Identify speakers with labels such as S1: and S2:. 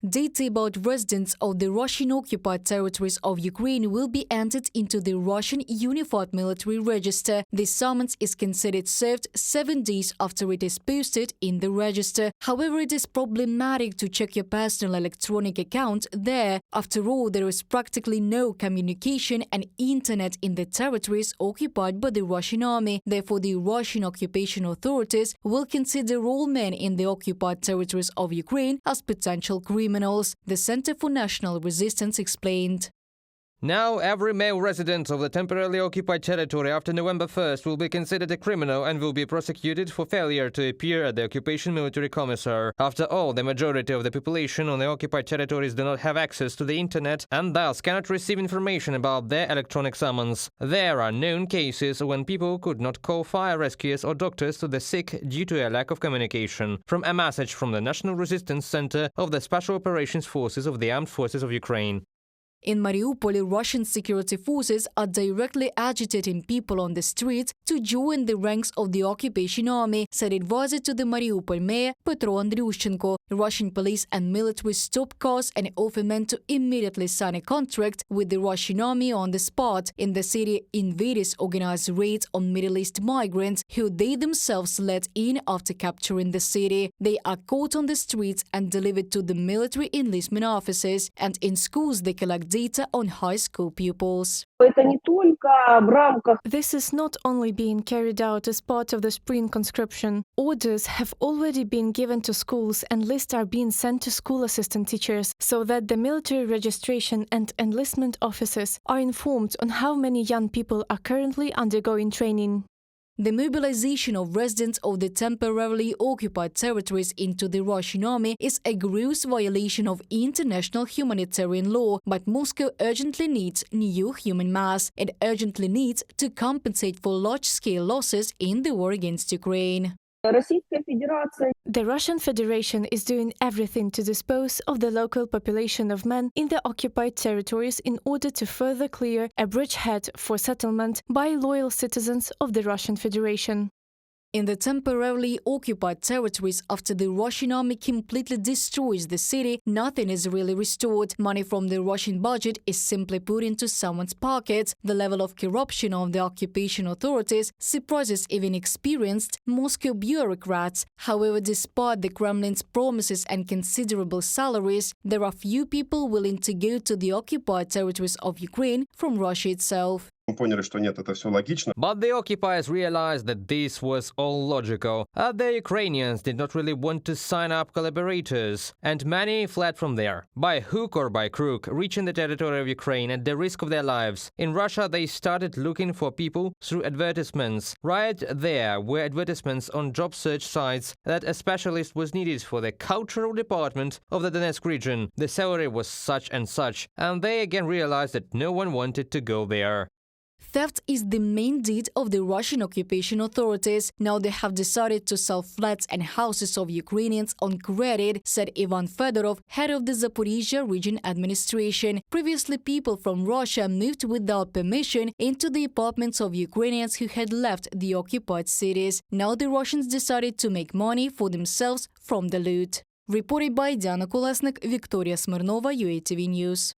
S1: Data about residents of the Russian-occupied territories of Ukraine will be entered into the Russian Unified Military Register. This summons is considered served 7 days after it is posted in the register. However, it is problematic to check your personal electronic account there. After all, there is practically no communication and internet in the territories occupied by the Russian army. Therefore, the Russian occupation authorities will consider all men in the occupied territories of Ukraine as potential criminals, the Center for National Resistance explained.
S2: Now, every male resident of the temporarily occupied territory after November 1st will be considered a criminal and will be prosecuted for failure to appear at the occupation military commissar. After all, the majority of the population on the occupied territories do not have access to the internet and thus cannot receive information about their electronic summons. There are known cases when people could not call fire rescuers or doctors to the sick due to a lack of communication. From a message from the National Resistance Center of the Special Operations Forces of the Armed Forces of Ukraine.
S1: In Mariupol, Russian security forces are directly agitating people on the streets to join the ranks of the occupation army, said advisor to the Mariupol mayor Petro Andriushchenko. Russian police and military stop cars and offer men to immediately sign a contract with the Russian army on the spot. In the city, invaders organize raids on Middle East migrants who they themselves let in after capturing the city. They are caught on the streets and delivered to the military enlistment offices, and in schools they collect data on high school pupils.
S3: This is not only being carried out as part of the spring conscription. Orders have already been given to schools and lists are being sent to school assistant teachers so that the military registration and enlistment officers are informed on how many young people are currently undergoing training.
S1: The mobilization of residents of the temporarily occupied territories into the Russian army is a gross violation of international humanitarian law, but Moscow urgently needs new human mass. It urgently needs to compensate for large-scale losses in the war against Ukraine.
S3: The Russian Federation is doing everything to dispose of the local population of men in the occupied territories in order to further clear a bridgehead for settlement by loyal citizens of the Russian Federation.
S1: In the temporarily occupied territories, after the Russian army completely destroys the city, nothing is really restored. Money from the Russian budget is simply put into someone's pockets. The level of corruption of the occupation authorities surprises even experienced Moscow bureaucrats. However, despite the Kremlin's promises and considerable salaries, there are few people willing to go to the occupied territories of Ukraine from Russia itself.
S2: But the occupiers realized that this was all logical. The Ukrainians did not really want to sign up collaborators, and many fled from there, by hook or by crook, reaching the territory of Ukraine at the risk of their lives. In Russia, they started looking for people through advertisements. Right there were advertisements on job search sites that a specialist was needed for the cultural department of the Donetsk region. The salary was such and such, and they again realized that no one wanted to go there.
S1: Theft is the main deed of the Russian occupation authorities. Now they have decided to sell flats and houses of Ukrainians on credit, said Ivan Fedorov, head of the Zaporizhia region administration. Previously, people from Russia moved without permission into the apartments of Ukrainians who had left the occupied cities. Now the Russians decided to make money for themselves from the loot. Reported by Diana Kolesnik, Victoria Smirnova, UATV News.